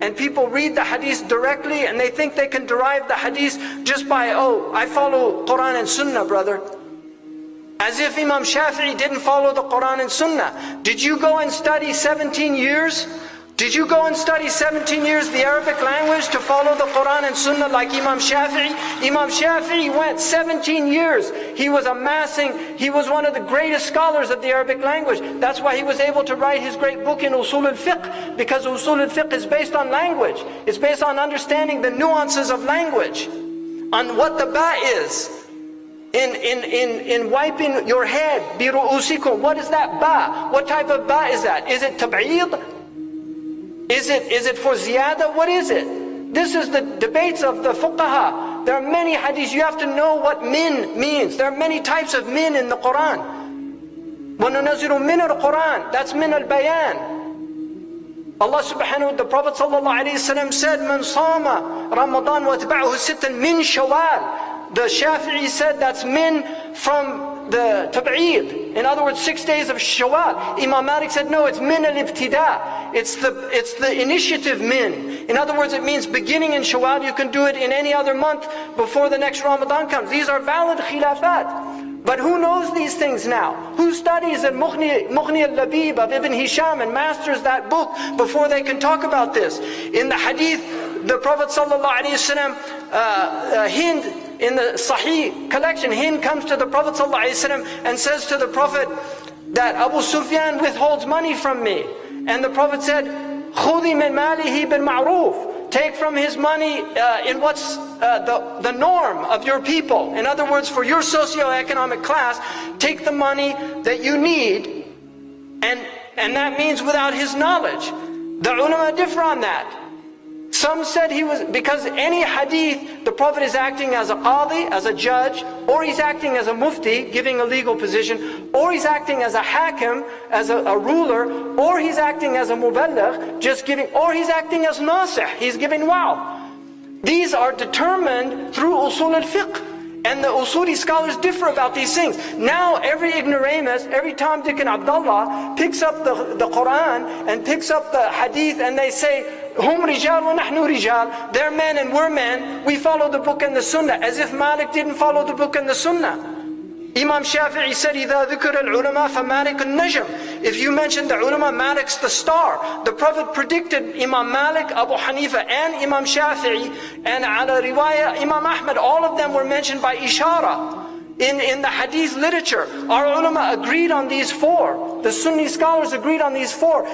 and people read the hadith directly and they think they can derive the hadith just by, oh, I follow Quran and Sunnah, brother. As if Imam Shafi'i didn't follow the Quran and Sunnah. Did you go and study 17 years? Did you go and study 17 years the Arabic language to follow the Quran and Sunnah like Imam Shafi'i? Imam Shafi'i went 17 years. He was one of the greatest scholars of the Arabic language. That's why he was able to write his great book in Usul al-Fiqh, because Usul al-Fiqh is based on language. It's based on understanding the nuances of language, on what the ba is. In wiping your head, bi ru'usikum, what is that ba? What type of ba is that? Is it tab'id? Is it for ziyada? What is it? This is the debates of the fuqaha. There are many hadiths. You have to know what min means. There are many types of min in the Quran. وَنُنَزِّلُ مِنَ الْقُرْآنِ, that's min al-bayan. Allah subhanahu wa ta'ala, the Prophet sallallahu alayhi wa sallam said, مَنْ صَامَ رَمَضَانَ وَاتْبَعَهُ سِتًّا مِنْ شَوَالٍ. The Shafi'i said that's min from the tab'id. In other words, 6 days of Shawwal. Imam Malik said no, it's min al-ibtida. It's the initiative min. In other words, it means beginning in Shawwal. You can do it in any other month before the next Ramadan comes. These are valid khilafat. But who knows these things now? Who studies al-Mughni al-Labib of Ibn Hisham and masters that book before they can talk about this? In the hadith, the Prophet sallallahu alaihi wasallam, Hind, in the Sahih collection, Hind comes to the Prophet ﷺ and says to the Prophet that Abu Sufyan withholds money from me. And the Prophet said, خُذِ مِنْ مَالِهِ بِالْمَعْرُوفِ. Take from his money in what's the norm of your people. In other words, for your socio-economic class, take the money that you need, and that means without his knowledge. The ulama differ on that. Some said he was, because any hadith, the Prophet is acting as a qadi, as a judge, or he's acting as a mufti, giving a legal position, or he's acting as a hakim, as a ruler, or he's acting as a muballigh, just giving, or he's acting as nasih, he's giving wa'd. These are determined through usul al-fiqh. And the usuli scholars differ about these things. Now every ignoramus, every Tom, Dick and Abdullah picks up the Quran and picks up the hadith and they say, Hum rijal wa nahnu rijal. They're men and we're men. We follow the book and the sunnah. As if Malik didn't follow the book and the sunnah. Imam Shafi'i said, إِذَا ذُكِرَ الْعُلَمَا فَمَالِكُ النَّجْمِ. If you mention the ulama, Malik's the star. The Prophet predicted Imam Malik, Abu Hanifa, and Imam Shafi'i, and ala riwayah, Imam Ahmad, all of them were mentioned by ishara. In the hadith literature, our ulama agreed on these four. The Sunni scholars agreed on these four.